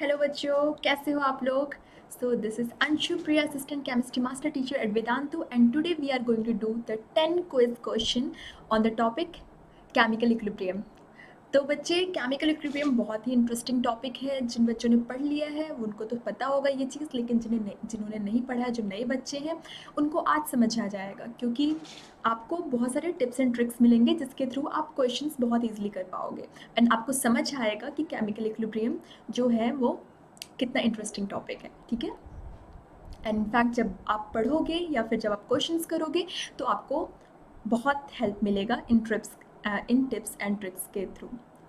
Hello बच्चों, कैसे हो आप लोग? So this is Anshu Priya, assistant chemistry master teacher at Vedantu, and today we are going to do the 10 quiz question on the topic chemical equilibrium. तो बच्चे, chemical equilibrium बहुत ही interesting topic है। जिन बच्चों ने पढ़ लिया है उनको तो पता होगा ये चीज़, लेकिन जिन्होंने नहीं पढ़ा है, जो नए बच्चे हैं, उनको आज समझ आ जाएगा, क्योंकि आपको बहुत सारे टिप्स एंड ट्रिक्स मिलेंगे जिसके थ्रू आप क्वेश्चंस बहुत ईजिली कर पाओगे एंड आपको समझ आएगा कि केमिकल इक्विलिब्रियम जो है वो कितना इंटरेस्टिंग टॉपिक है। ठीक है, एंड इनफैक्ट जब आप पढ़ोगे या फिर जब आप क्वेश्चंस करोगे तो आपको बहुत हेल्प मिलेगा इन टिप्स एंड ट्रिक्स के थ्रू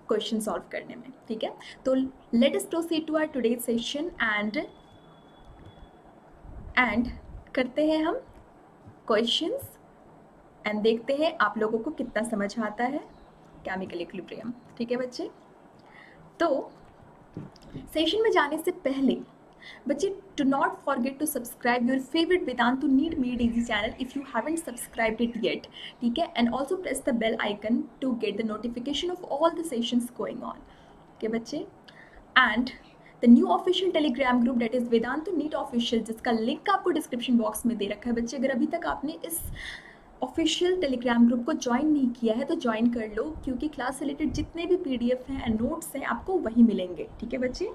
क्वेश्चन सॉल्व करने में। ठीक है, तो let us proceed to our today session एंड करते हैं हम क्वेश्चंस एंड देखते हैं आप लोगों को कितना समझ आता है केमिकल इक्विलिब्रियम। ठीक है बच्चे, तो सेशन में जाने से पहले बच्चे, do not forget to subscribe your favorite Vedantu Need Made Easy channel if you haven't subscribed it yet. ठीक है, and also press the bell icon to get the notification of all the sessions going on. Okay बच्चे, and the new official telegram group that is Vedantu Neat Official, जिसका link आपको description box में दे रखा है। बच्चे, अगर अभी तक आपने इस ऑफिशियल टेलीग्राम ग्रुप को ज्वाइन नहीं किया है तो ज्वाइन कर लो, क्योंकि क्लास से रिलेटेड जितने भी पीडीएफ हैं एंड नोट्स हैं आपको वहीं मिलेंगे। ठीक है बच्चे,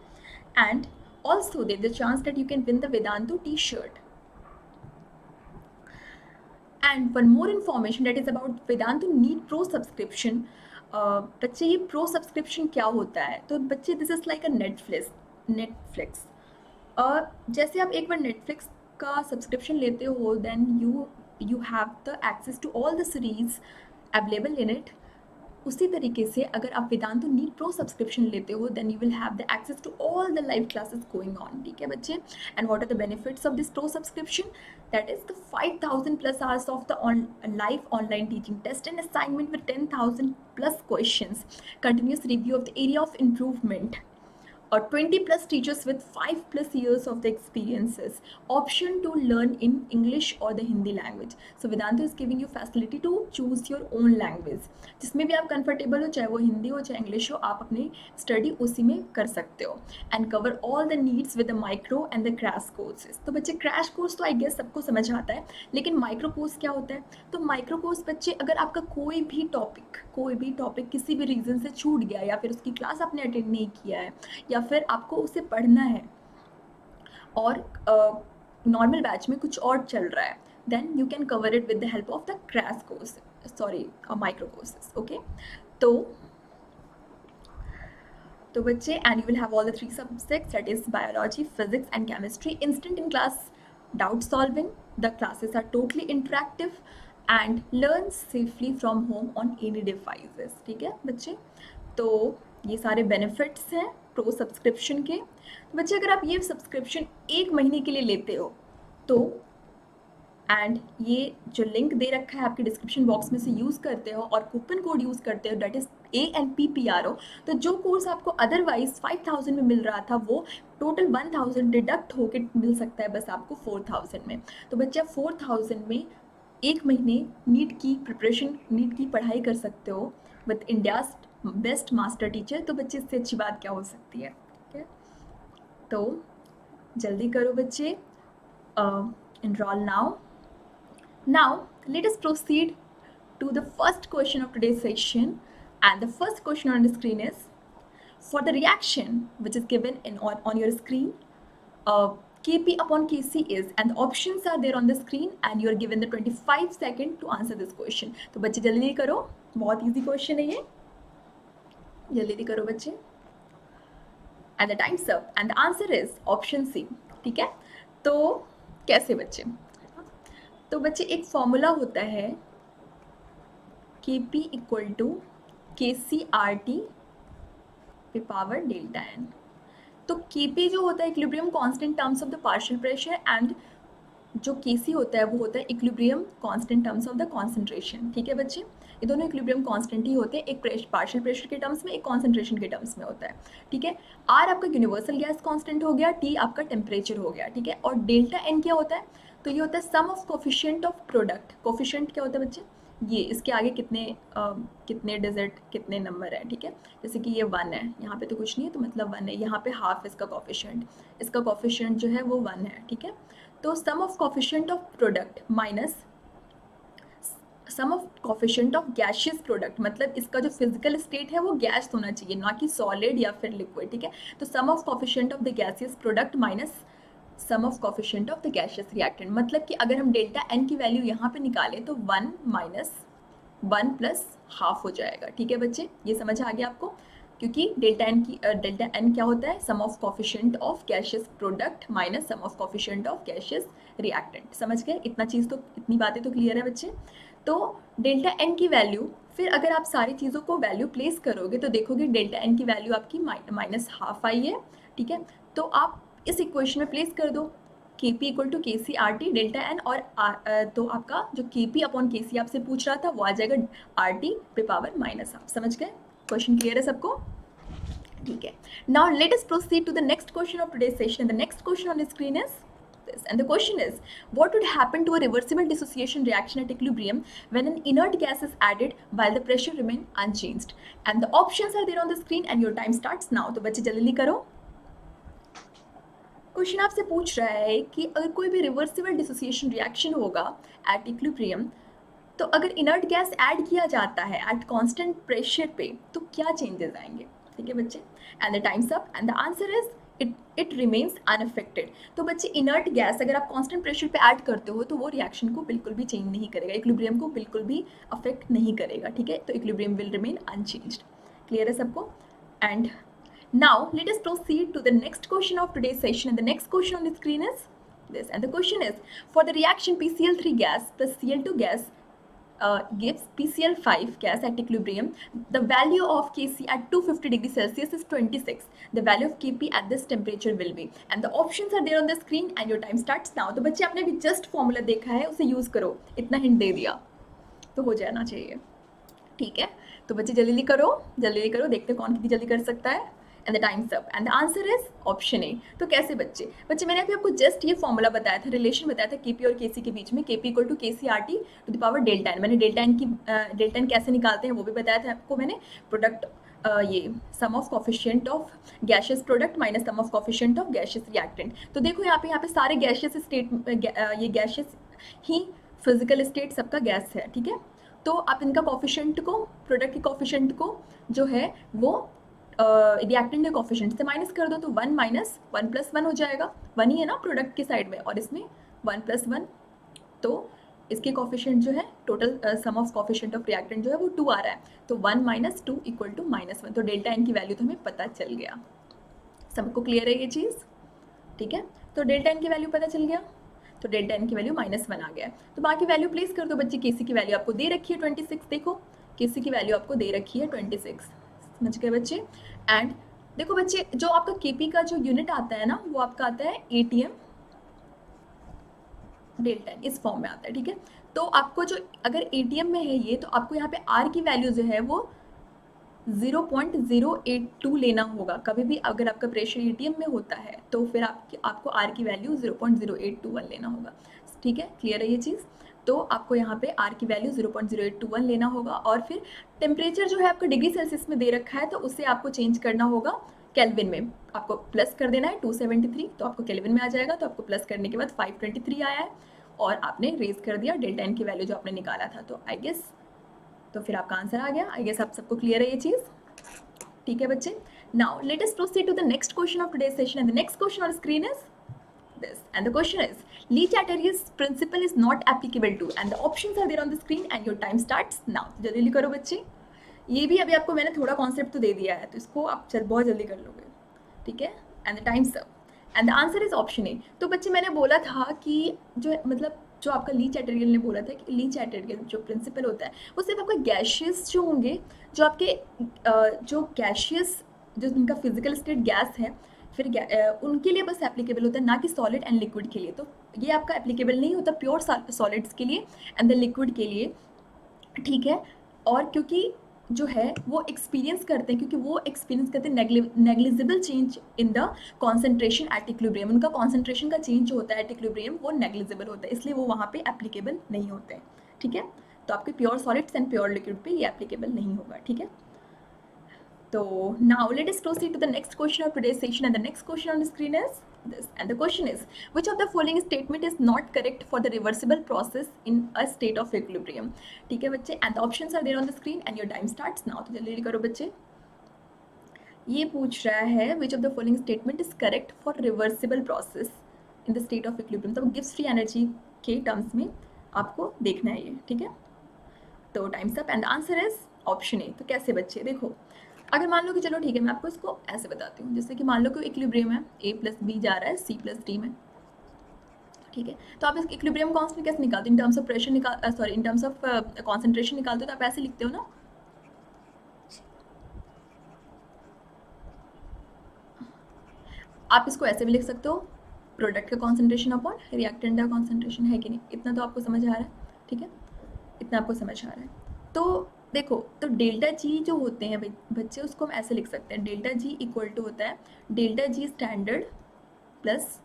and also there's a chance that you can win the Vedantu t-shirt. And one more information that is about Vedantu Need Pro subscription. बच्चे, ये प्रो सब्सक्रिप्शन क्या होता है? तो बच्चे, this is like a Netflix. जैसे आप एक बार नेटफ्लिक्स का सब्सक्रिप्शन लेते हो, then you have the access to all the series available in it. उसी तरीके से अगर आप वेदांतु नीट प्रो सब्सक्रिप्शन लेते हो, then you will have the access to all the live classes going on. ठीक है बच्चे, and what are the benefits of this pro subscription? That is the 5000 plus hours of the live online teaching test and assignment with 10,000 plus questions, continuous review of the area of improvement, or 20 plus teachers with 5 plus years of the experiences, option to learn in English or the Hindi language. So Vedantu is giving you facility to choose your own language, जिसमें भी आप comfortable हो, चाहे वो हिंदी हो चाहे English हो, आप अपनी स्टडी उसी में कर सकते हो, and cover all the needs with the micro and the crash courses. तो बच्चे, क्रैश कोर्स तो आई गेस सबको समझ आता है, लेकिन माइक्रो कोर्स क्या होता है? तो माइक्रो कोर्स बच्चे, अगर आपका कोई भी टॉपिक किसी भी रीज़न से छूट गया, या फिर उसकी क्लास आपने अटेंड नहीं किया है, या फिर आपको उसे पढ़ना है और नॉर्मल बैच में कुछ और चल रहा है, then you can cover it with the help of the crash course, sorry micro courses. Okay, तो बच्चे, and you will have all the 3 subjects, that is biology, physics and chemistry, instant in class doubt solving, the classes are totally interactive and learn safely from home on any devices. ठीक है बच्चे, तो ये सारे benefits हैं pro subscription के। तो बच्चे, अगर आप ये सब्सक्रिप्शन 1 महीने के लिए लेते हो तो, एंड ये जो लिंक दे रखा है आपके डिस्क्रिप्शन बॉक्स में से यूज़ करते हो और कूपन कोड यूज़ करते हो, डेट इज़ ANPPRO, तो जो कोर्स आपको अदरवाइज 5000 में मिल रहा था वो टोटल 1000 डिडक्ट होकर मिल सकता है बस आपको 4000 में। तो बच्चा, 4000 में 1 महीने नीट की प्रिपरेशन, नीट की पढ़ाई कर सकते हो with India's best master teacher. तो बच्चे, इससे अच्छी बात क्या हो सकती है? ठीक है, तो जल्दी करो बच्चे, enroll now let us proceed to the first question of today's session, and the first question on the screen is, for the reaction which is given on your screen, Kp upon Kc is, and the options are there on the screen, and you are given the 25 seconds to answer this question. तो बच्चे जल्दी करो, बहुत easy question है ये, जल्दी करो बच्चे, and the time's up, and the answer is option C. ठीक है, तो कैसे बच्चे? तो बच्चे, एक फॉर्मूला होता है Kp इक्वल टू KCRT पे पावर डेल्टा n। तो Kp जो होता है equilibrium constant terms of the partial pressure, and जो Kc होता है वो होता है equilibrium constant terms of the concentration. ठीक है बच्चे, ये दोनों इक्विलिब्रियम कांस्टेंट ही होते हैं, एक पार्शियल प्रेशर के टर्म्स में, एक कॉन्सेंट्रेशन के टर्म्स में होता है। ठीक है, R आपका यूनिवर्सल गैस कांस्टेंट हो गया, T आपका टेम्परेचर हो गया। ठीक है, और डेल्टा n क्या होता है? तो ये होता है sum of coefficient of product. Coefficient क्या होता है बच्चे? ये इसके आगे कितने डिजिट कितने नंबर है, ठीक है। जैसे कि ये 1 है, यहाँ पे तो कुछ नहीं है तो मतलब 1 है, यहाँ पे हाफ इसका कॉफिशिएंट जो है वो 1 है, ठीक है। तो sum of coefficient of product minus sum of coefficient of gaseous product, मतलब इसका जो फिजिकल स्टेट है वो गैस होना चाहिए, ना कि सॉलिड या फिर लिक्विड, ठीक है। तो sum of coefficient of the gaseous product minus sum of coefficient of the gaseous reactant, मतलब कि अगर हम डेल्टा एन की वैल्यू यहाँ पे निकालें तो 1 माइनस 1 प्लस हाफ हो जाएगा, ठीक है बच्चे, ये समझ आ गया आपको। क्योंकि डेल्टा एन क्या होता है, sum of coefficient of gaseous product minus sum of coefficient of gaseous reactant. समझ गए, इतनी बातें तो क्लियर है बच्चे। तो डेल्टा एन की वैल्यू, फिर अगर आप सारी चीज़ों को वैल्यू प्लेस करोगे तो देखोगे डेल्टा एन की वैल्यू आपकी माइनस हाफ आई है, ठीक है। तो आप इस इक्वेशन में प्लेस कर दो के P equal to K C R T delta N, और तो आपका जो के पी अपॉन के सी आपसे पूछ रहा था वो आ जाएगा आर टी पे पावर माइनस हाफ। समझ गए, क्वेश्चन क्लियर है सबको, ठीक है। Now let us proceed to the next question of today's session. The next question on the screen is this, and the question is, what would happen to a reversible dissociation reaction at equilibrium when an inert gas is added while the pressure remain unchanged? And the options are there on the screen and your time starts now. तो बच्चे जल्दी करो। Question आपसे पूछ रहा है कि अगर कोई भी रिवर्सिबल डिसोसिएशन रिएक्शन होगा एट इक्विलिब्रियम, तो अगर इनर्ट गैस ऐड किया जाता है एट कांस्टेंट प्रेशर पे तो क्या चेंजेस आएंगे, ठीक है बच्चे। And the times up and the answer is it remains unaffected. तो बच्चे इनर्ट गैस अगर आप कांस्टेंट प्रेशर पे ऐड करते हो तो वो रिएक्शन को बिल्कुल भी चेंज नहीं करेगा, इक्विलिब्रियम को बिल्कुल भी अफेक्ट नहीं करेगा, ठीक है। तो equilibrium will remain unchanged. Clear है सबको। And now let us proceed to the next question of today's session, and the next question on the screen is this, and the question is, for the reaction PCl3 gas plus Cl2 gas gives PCl5 gas at equilibrium, the value of Kc at 250 degrees Celsius is 26. The value of Kp at this temperature will be, and the options are there on the screen and your time starts now. तो बच्चे आपने अभी just formula देखा है, उसे use करो, इतना hint दे दिया तो हो जाना चाहिए, ठीक है। तो बच्चे जल्दी करो, देखते कौन कितनी जल्दी कर सकता है। And the times up and the answer is option A. तो कैसे बच्चे मैंने अभी आपको जस्ट ये फॉर्मूला बताया था, रिलेशन बताया था केपी और केसी के बीच में, KP equal to K C R T to the power delta N. मैंने डेल्टा एन कैसे निकालते हैं वो भी बताया था आपको मैंने। प्रोडक्ट ये sum of coefficient of gaseous product minus sum of coefficient of gaseous reactant. तो देखो यहाँ पे सारे गैशियस स्टेट, ये गैशियस ही फिजिकल स्टेट सबका गैस है, ठीक है। तो आप इनका कॉफिशिएंट को, प्रोडक्ट के कॉफिशिएंट को जो है वो रिएक्टेंट के कॉफिशिएंट से माइनस कर दो, तो 1 माइनस 1 प्लस 1 हो जाएगा। 1 ही है ना प्रोडक्ट के साइड में, और इसमें 1 प्लस 1, तो इसके कॉफिशिएंट जो है total sum of coefficient of reactant जो है वो 2 आ रहा है, तो 1 माइनस 2 इक्वल टू -1। तो डेल्टा एन की वैल्यू तो हमें पता चल गया। सबको क्लियर है ये चीज़, ठीक है। तो डेल्टा एन की वैल्यू पता चल गया, तो डेल्टा एन की वैल्यू -1 आ गया। तो बाकी वैल्यू प्लेस कर दो बच्चे। केसी की वैल्यू आपको दे रखी है 26, देखो केसी की वैल्यू आपको दे रखी है 26, समझ गए बच्चे। एंड देखो बच्चे, जो आपका केपी का जो यूनिट आता है ना वो आपका आता है एटीएम डेल्टा एन, इस फॉर्म में आता है, ठीक है। तो आपको जो अगर एटीएम में है ये, तो आपको यहाँ पे आर की वैल्यू जो है वो 0.082 लेना होगा। कभी भी अगर आपका प्रेशर एटीएम में होता है तो फिर आपको आर की वैल्यू 0.0821 लेना होगा, ठीक है। क्लियर है ये चीज़। तो आपको यहाँ पे आर की वैल्यू 0.0821 लेना होगा, और फिर टेम्परेचर जो है आपका डिग्री सेल्सियस में दे रखा है तो उसे आपको चेंज करना होगा केल्विन में। आपको प्लस कर देना है 273, तो आपको केल्विन में आ जाएगा। तो आपको प्लस करने के बाद 523 आया है, और आपने रेज कर दिया डेल्टा एन की वैल्यू जो आपने निकाला था। तो आई गेस, तो फिर आपका आंसर आ गया। आई गेस आप सबको क्लियर है ये चीज़, ठीक है बच्चे। Now let us proceed to the next question of today's session, and the next question on screen is this, and the question is, Le-Chatterjee's principle is not applicable to, and the options are there on the screen and your time starts now. जल्दी करो बच्चे, ये भी अभी आपको मैंने थोड़ा concept तो दे दिया है, तो इसको आप बहुत जल्दी कर लोगे, ठीक है। And the times up and the answer is option A. तो बच्चे मैंने बोला था कि जो मतलब जो आपका ली चैटरियल ने बोला था कि ली चैटरियल जो प्रिंसिपल होता है वो सिर्फ आपका गैशियस जो होंगे, जो आपके जो गैशियस जो उनका फिजिकल स्टेट गैस है फिर उनके लिए बस एप्लीकेबल होता है, ना कि सॉलिड एंड लिक्विड के लिए। तो ये आपका एप्लीकेबल नहीं होता प्योर सॉलिड्स के लिए एंड द लिक्विड के लिए, ठीक है। और क्योंकि जो है वो एक्सपीरियंस करते हैं, क्योंकि वो एक्सपीरियंस करते हैं negligible change in the concentration at equilibrium. उनका कॉन्सेंट्रेशन का चेंज जो होता है एट इक्विलिब्रियम वो नेग्लिजिबल होता है, इसलिए वो वहाँ पे एप्लीकेबल नहीं होते हैं, ठीक है। तो आपके pure solids and pure liquid पे ये एप्लीकेबल नहीं होगा, ठीक है। तो now let us proceed to the next question of today's session, and the next question on the screen is this, and the question is, which of the following statement is not correct for the reversible process in a state of equilibrium? ठीक है बच्चे, and the options are there on the screen and your time starts now. तो जल्दी करो बच्चे। ये पूछ रहा है which of the following statement is correct for reversible process in the state of equilibrium, तो गिब्स फ्री एनर्जी के टर्म्स में आपको देखना है ये, ठीक है। तो times up and answer is option A. तो कैसे बच्चे, देखो अगर मान लो कि चलो ठीक है, मैं आपको इसको ऐसे बताती हूँ, जैसे कि मान लो कि इक्विलिब्रियम है, ए प्लस बी जा रहा है सी प्लस डी में, ठीक है। तो आप इस इक्विलिब्रियम कांस्टेंट कैसे निकालते हो? इन टर्म्स ऑफ प्रेशर निकाल, sorry in terms of concentration निकालते हो तो आप ऐसे लिखते हो ना, आप इसको ऐसे भी लिख सकते हो, प्रोडक्ट का कॉन्सेंट्रेशन अपॉन रिएक्टेंट का कॉन्सेंट्रेशन, है कि नहीं? इतना तो आपको समझ आ रहा है, ठीक है, इतना आपको समझ आ रहा है। तो देखो, तो डेल्टा जी जो होते हैं बच्चे, उसको हम ऐसे लिख सकते हैं, डेल्टा जी इक्वल टू होता है delta G standard plus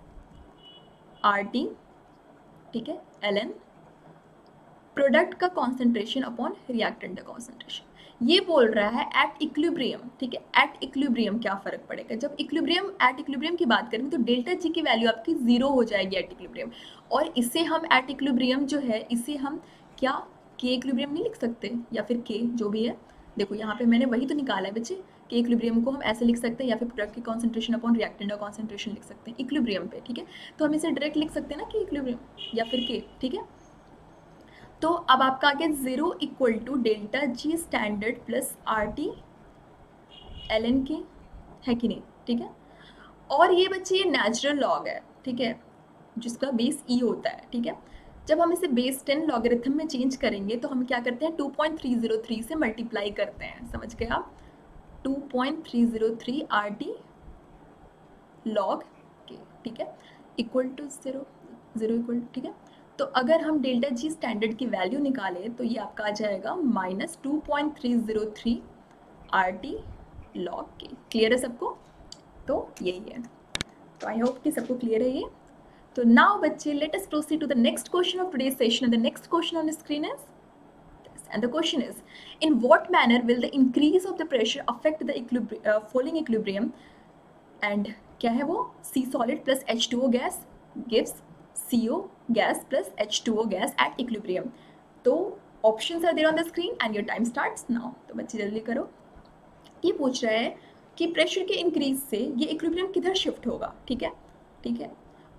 R T, ठीक है, एल एन, प्रोडक्ट का कॉन्सेंट्रेशन अपॉन रिएक्टेंट का कॉन्सेंट्रेशन। ये बोल रहा है एट इक्विलिब्रियम, ठीक है, एट इक्विलिब्रियम क्या फर्क पड़ेगा? जब इक्विलिब्रियम, एट इक्विलिब्रियम की बात करेंगे तो डेल्टा जी की वैल्यू आपकी 0 हो जाएगी एट इक्विलिब्रियम, और इसे हम एट इक्विलिब्रियम जो है, इसे हम क्या के इक्विलिब्रियम नहीं लिख सकते, या फिर के जो भी है, देखो यहाँ पे मैंने वही तो निकाला है बच्चे, के इक्विलिब्रियम को हम ऐसे लिख सकते हैं, या फिर प्रोडक्ट की कॉन्सेंट्रेशन अपॉन रिएक्टेंट का कॉन्सेंट्रेशन लिख सकते हैं इक्विलिब्रियम पे, ठीक है। तो हम इसे डायरेक्ट लिख सकते हैं ना कि इक्विलिब्रियम या फिर के, ठीक है। तो अब आपका आ गया 0 equal to delta G standard plus R T L N K, है कि नहीं, ठीक है। और ये बच्चे ये नेचुरल लॉग है, ठीक है, जिसका बेस ई होता है, ठीक है। जब हम इसे बेस 10 लॉगरिथम में चेंज करेंगे तो हम क्या करते हैं, 2.303 से मल्टीप्लाई करते हैं, समझ गए आप, 2.303 आर टी लॉग के, ठीक है, इक्वल टू 0 इक्वल, ठीक है। तो अगर हम डेल्टा जी स्टैंडर्ड की वैल्यू निकालें तो ये आपका आ जाएगा -2.303 आर टी लॉग के। क्लियर है सबको? तो यही है, तो आई होप कि सबको क्लियर है ये। तो नाउ बच्चे, let us proceed to the next question of today's session, and the next question on the screen is, and the question is, in what manner will the increase of the pressure affect the falling equilibrium? And क्या है वो, C solid plus H2O gas gives CO gas plus H2O gas at equilibrium. तो options are there on the screen and your time starts now. तो बच्चे जल्दी करो। ये पूछ रहा है कि प्रेशर के इंक्रीज से ये इक्विलिब्रियम किधर शिफ्ट होगा, ठीक है, ठीक है।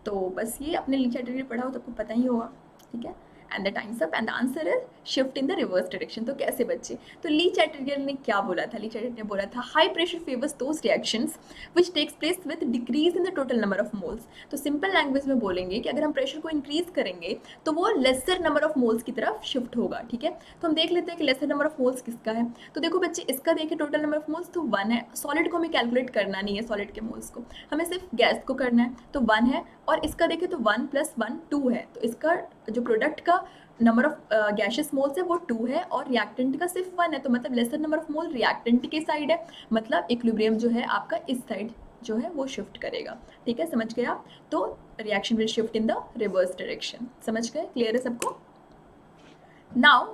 तो बस ये अपने ली चैटर्जी पढ़ा हो तो आपको पता ही होगा, ठीक है। And the times up and the answer is shift in the reverse direction. तो कैसे बच्चे, तो ली चैटर्जी ने क्या बोला था, ली चैटर्जी ने बोला था high pressure favours those reactions which takes place with decrease in the total number of moles. तो सिंपल लैंग्वेज में बोलेंगे कि अगर हम प्रेशर को इंक्रीज करेंगे तो वो लेसर नंबर ऑफ मोल्स की तरफ शिफ्ट होगा, ठीक है। तो हम देख लेते हैं कि लेसर नंबर ऑफ मोल्स किसका है। तो देखो बच्चे, इसका देखिए टोटल नंबर ऑफ मोल्स तो 1 है, सॉलिड को हमें कैलकुलेट करना नहीं है, सॉलिड के मोल्स को हमें सिर्फ गैस को करना है, तो 1 है, और इसका देखें तो 1 + 1 2 है, तो इसका जो प्रोडक्ट का नंबर ऑफ गैशियस मोल्स है वो 2 है, और रिएक्टेंट का सिर्फ 1 है, तो मतलब laser number of mole reactant के साइड है, मतलब इक्विलिब्रियम जो है आपका इस साइड जो है वो शिफ्ट करेगा, ठीक है, समझ गए आप। तो reaction will shift in the reverse direction, समझ गए, क्लियर है सबको? Now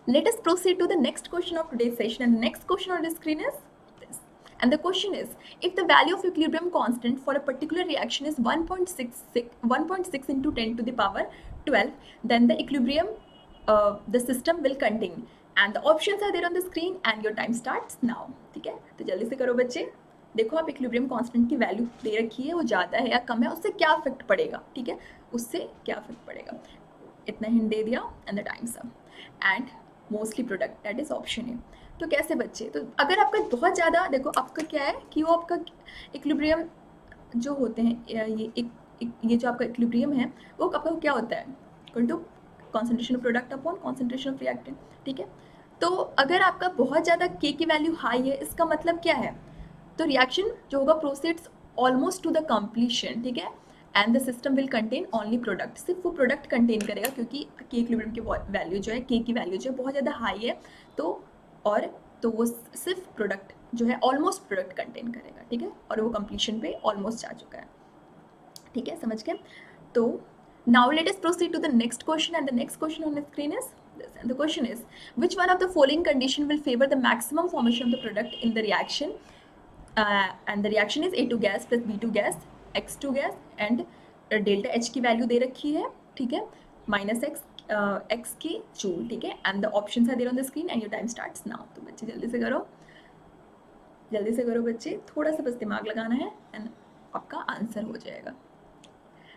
let us proceed to the next question of today's session, and the next question on the screen is this, and the question is, if the value of equilibrium constant for a particular reaction is 1.6 into 10 to the power 12, then the equilibrium the system will contain, and the options are there on the screen and your time starts now, ठीक है। तो जल्दी से करो बच्चे, देखो आप equilibrium constant की वैल्यू दे रखी है, वो ज़्यादा है या कम है, उससे क्या इफेक्ट पड़ेगा, ठीक है, उससे क्या इफेक्ट पड़ेगा, इतना हिंट दे दिया, and the times up and mostly product, that is option A. तो कैसे बच्चे, तो अगर आपका बहुत ज़्यादा, देखो आपका क्या है कि वो आपका इक्विलिब्रियम जो होते हैं, ये जो आपका इक्विलिब्रियम है वो आपका क्या होता है, equal to concentration of product upon concentration of reactant, ठीक है। तो अगर आपका बहुत ज़्यादा के की वैल्यू हाई है, इसका मतलब क्या है, तो रिएक्शन जो होगा proceeds almost two the completion, ठीक है, and the system will contain only product, सिर्फ वो प्रोडक्ट कंटेन करेगा, क्योंकि के इक्विलिब्रियम की वैल्यू जो है, के की वैल्यू जो है बहुत ज़्यादा हाई है, तो वो सिर्फ प्रोडक्ट जो है ऑलमोस्ट प्रोडक्ट कंटेन करेगा, ठीक है, और वो कंप्लीशन पे ऑलमोस्ट जा चुका है, ठीक है, समझ गए। तो now let us proceed to the next question, and the next question on the screen is this. And the question is, which one of the following condition will favor the maximum formation of the product in the reaction? And the reaction is A2 gas plus B2 gas, X2 gas and delta H की value दे रखी है, ठीक है, minus x की joule, ठीक है, and the options are there on the screen and your time starts now. तो बच्चे जल्दी से करो बच्चे, थोड़ा सा बस दिमाग लगाना है एंड आपका आंसर हो जाएगा,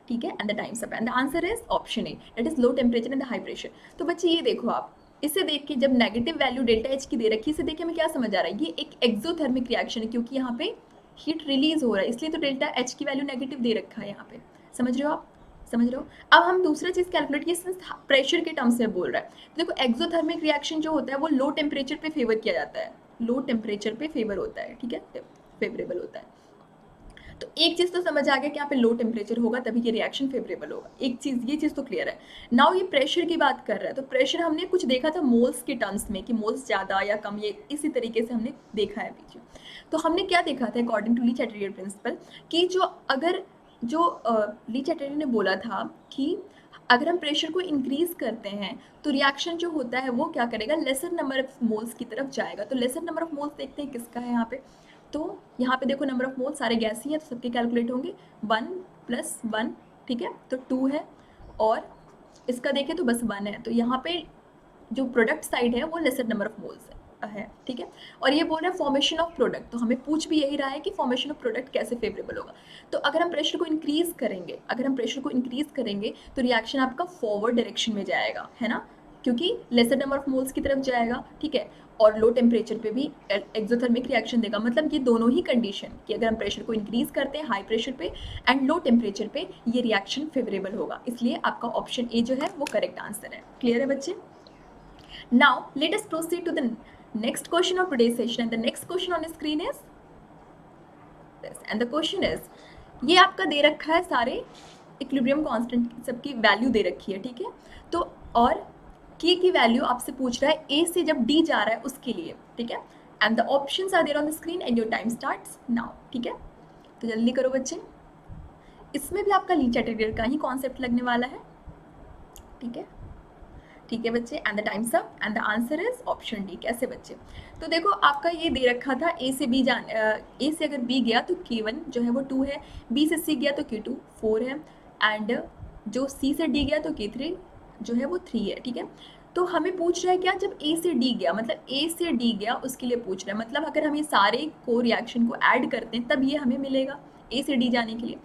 ठीक है. And the times up, and the answer is option A, that is low temperature and high pressure. तो बच्चे ये देखो, आप इसे देख के जब नेगेटिव वैल्यू डेल्टा एच की दे रखी है, इसे देख के हमें क्या समझ आ रहा है, ये एक एक्सोथर्मिक रिएक्शन है क्योंकि यहाँ पे हीट रिलीज हो रहा है, इसलिए तो डेल्टा एच की वैल्यू नेगेटिव दे रखा है यहाँ पे. समझ रहे हो आप? समझ रहे हो? अब हम दूसरा चीज़ कैलकुलेट किए, प्रेशर के टर्म्स में बोल रहा है. तो देखो एक्सोथर्मिक रिएक्शन जो होता है वो लो टेम्परेचर पे फेवर किया जाता है, लो टेम्परेचर पे फेवर होता है, ठीक है, फेवरेबल होता है. तो एक चीज़ तो समझ आ गया कि यहाँ पे लो टेम्परेचर होगा तभी ये रिएक्शन फेवरेबल होगा. एक चीज़, ये चीज़ तो क्लियर है. नाउ ये प्रेशर की बात कर रहा है, तो प्रेशर हमने कुछ देखा था मोल्स के टर्म्स में कि मोल्स ज़्यादा या कम, ये इसी तरीके से हमने देखा है पीछे. तो हमने क्या देखा था अकॉर्डिंग टू ली चैटरियर प्रिंसिपल कि ली चैटरियर ने बोला था कि अगर हम प्रेशर को इंक्रीज करते हैं तो रिएक्शन जो होता है वो क्या करेगा, लेसर नंबर ऑफ मोल्स की तरफ जाएगा. तो लेसर नंबर ऑफ मोल्स देखते हैं किसका है यहाँ पे. तो यहाँ पे देखो नंबर ऑफ मोल सारे गैस ही हैं तो सबके कैलकुलेट होंगे, 1 + 1, ठीक है, तो 2 है, और इसका देखें तो बस 1 है. तो यहाँ पे जो प्रोडक्ट साइड है वो लेसर नंबर ऑफ मोल्स है, ठीक है. और ये बोल रहे हैं फॉर्मेशन ऑफ प्रोडक्ट, तो हमें पूछ भी यही रहा है कि फॉर्मेशन ऑफ प्रोडक्ट कैसे फेवरेबल होगा. तो अगर हम प्रेशर को इंक्रीज करेंगे तो रिएक्शन आपका फॉरवर्ड डायरेक्शन में जाएगा, है ना, क्योंकि लेसर नंबर ऑफ मोल्स की तरफ जाएगा, ठीक है, और लो टेम्परेचर पे भी एक्सोथर्मिक रिएक्शन देगा. मतलब ये दोनों ही कंडीशन कि अगर हम प्रेशर को इंक्रीज करते हैं हाई प्रेशर पे एंड लो टेम्परेचर पे, ये रिएक्शन फेवरेबल होगा. इसलिए आपका ऑप्शन ए जो है वो करेक्ट आंसर है. क्लियर है बच्चे? Now let us proceed to the next question of today's session and the next question on screen is this. And the question is, ये आपका दे रखा है सारे इक्विलिब्रियम कांस्टेंट सबकी वैल्यू दे रखी है, ठीक है. तो और के की वैल्यू आपसे पूछ रहा है ए से जब डी जा रहा है उसके लिए, ठीक है. And the options are there on the screen and your time starts now, ठीक है. तो जल्दी करो बच्चे, इसमें भी आपका ली चैटरियर का ही कॉन्सेप्ट लगने वाला है, ठीक है, ठीक है बच्चे. And the times up, and the answer is option D. कैसे बच्चे? तो देखो आपका ये दे रखा था ए से अगर बी गया तो K1 जो है वो 2 है, बी से सी गया तो K2 4 है, एंड जो सी से डी गया तो K3 जो है वो 3 है, ठीक है. तो हमें पूछ रहा है क्या, जब ए से डी गया, मतलब ए से डी गया उसके लिए पूछ रहा है, मतलब अगर हम ये सारे को रिएक्शन को ऐड करते हैं तब ये हमें मिलेगा ए से डी जाने के लिए.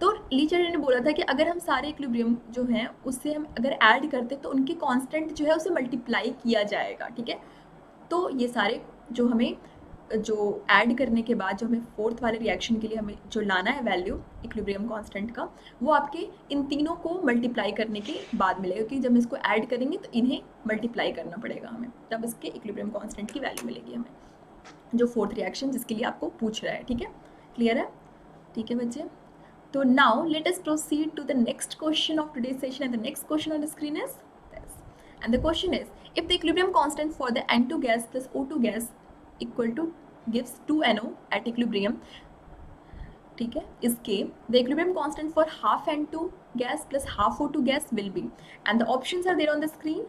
तो ली चैटरियर ने बोला था कि अगर हम सारे इक्विलिब्रियम जो हैं उससे हम अगर ऐड करते हैं तो उनके कांस्टेंट जो है उसे मल्टीप्लाई किया जाएगा, ठीक है. तो ये सारे जो हमें जो ऐड करने के बाद जो हमें फोर्थ वाले रिएक्शन के लिए हमें जो लाना है वैल्यू इक्विलिब्रियम कांस्टेंट का, वो आपके इन तीनों को मल्टीप्लाई करने के बाद मिलेगा, क्योंकि जब इसको ऐड करेंगे तो इन्हें मल्टीप्लाई करना पड़ेगा हमें, तब इसके इक्विलिब्रियम कांस्टेंट की वैल्यू मिलेगी हमें, जो फोर्थ रिएक्शन जिसके लिए आपको पूछ रहा है, ठीक है. क्लियर है? ठीक है बच्चे. तो now let us proceed to the next question of today's session and the next question on the screen is this. And the question is, if the equilibrium constant for the N2 gas plus O2 gas equal to gives 2NO at equilibrium, ठीक है, is K, the equilibrium constant for half N2 gas plus half O2 gas will be, and the options are there on the screen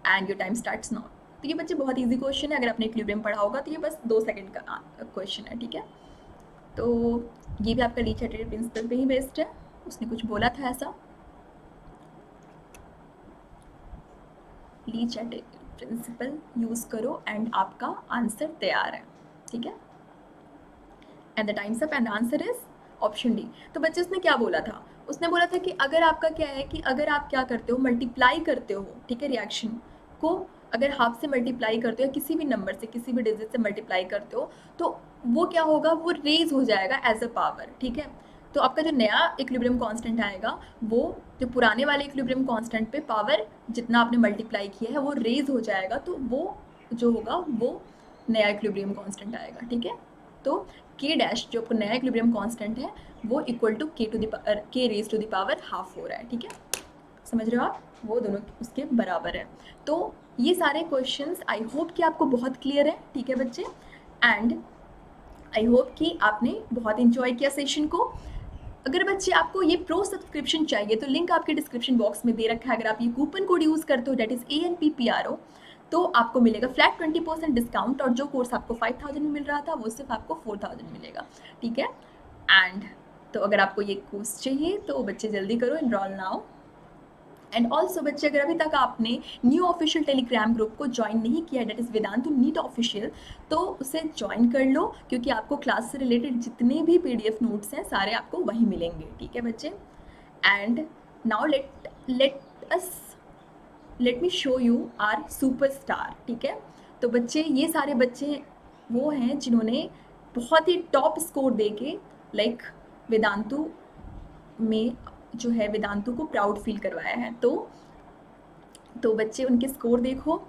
and your time starts now. तो ये बच्चे बहुत easy question है, अगर आपने equilibrium पढ़ा होगा तो ये बस 2 सेकंड का क्वेश्चन है, ठीक है. तो ये भी आपका ली चैटरियर प्रिंसिपल पे ही बेस्ड है, उसने कुछ बोला था ऐसा. ली चैटरियर प्रिंसिपल यूज करो एंड आपका आंसर तैयार है, ठीक है. And the times up, and the answer is option D. तो बच्चे उसने क्या बोला था, उसने बोला था कि अगर आपका क्या है कि अगर आप क्या करते हो, मल्टीप्लाई करते हो, ठीक है, रिएक्शन को अगर हाफ से मल्टीप्लाई करते हो या किसी भी नंबर से किसी भी डिजिट से मल्टीप्लाई करते हो तो वो क्या होगा, वो रेज हो जाएगा एज अ पावर, ठीक है. तो आपका जो नया इक्विलिब्रियम कांस्टेंट आएगा वो जो पुराने वाले इक्विलिब्रियम कांस्टेंट पे पावर जितना आपने मल्टीप्लाई किया है वो रेज हो जाएगा, तो वो जो होगा वो नया इक्विलिब्रियम कांस्टेंट आएगा, ठीक है. तो के डैश जो आपको नया इक्विलिब्रियम कांस्टेंट है वो equal to K raise to the power half हो रहा है, ठीक है. समझ रहे हो आप? वो दोनों उसके बराबर है. तो ये सारे क्वेश्चंस आई होप कि आपको बहुत क्लियर है, ठीक है बच्चे. एंड आई होप कि आपने बहुत इंजॉय किया सेशन को. अगर बच्चे आपको ये प्रो सब्सक्रिप्शन चाहिए तो लिंक आपके डिस्क्रिप्शन बॉक्स में दे रखा है। अगर आप ये कूपन कोड यूज़ करते हो डेट इज़ ANPPRO, तो आपको मिलेगा फ्लैट 20% डिस्काउंट, और जो कोर्स आपको 5000 में मिल रहा था वो सिर्फ आपको 4000 मिलेगा, ठीक है। एंड तो अगर आपको ये कोर्स चाहिए तो बच्चे जल्दी करो, एनरोल नाउ। एंड ऑल्सो बच्चे, अगर अभी तक आपने न्यू ऑफिशियल टेलीग्राम ग्रुप को ज्वाइन नहीं किया, that is Vedantu NEET official, तो उसे ज्वाइन कर लो, क्योंकि आपको क्लास से रिलेटेड जितने भी PDF नोट्स हैं सारे आपको वहीं मिलेंगे, ठीक है बच्चे। And now let me show you our superstar, ठीक है। तो बच्चे, ये सारे बच्चे वो हैं जिन्होंने बहुत ही टॉप स्कोर दे के लाइक वेदांतु में जो है वेदांतु को प्राउड फील करवाया है। तो बच्चे उनके स्कोर देखो।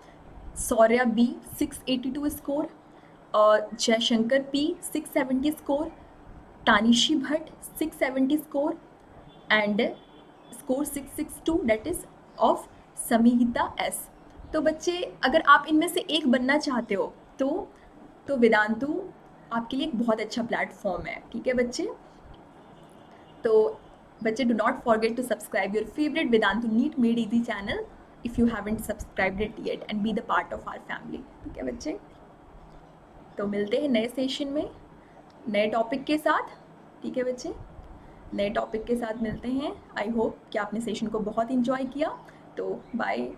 सौर्या B 682 स्कोर, और Jaishankar P 670 score, Tanishi Bhatt 670 score, and score 662 that is of Samihita S। तो बच्चे, अगर आप इनमें से एक बनना चाहते हो तो वेदांतु आपके लिए एक बहुत अच्छा प्लेटफॉर्म है, ठीक है बच्चे। तो बच्चे, do not forget to subscribe your favourite Vedantu NEET made easy channel if you haven't subscribed it yet, and be the part of our family, ठीक है बच्चे। तो मिलते हैं नए सेशन में नए टॉपिक के साथ, ठीक है बच्चे। नए टॉपिक के साथ मिलते हैं। आई होप कि आपने सेशन को बहुत इन्जॉय किया। तो बाय।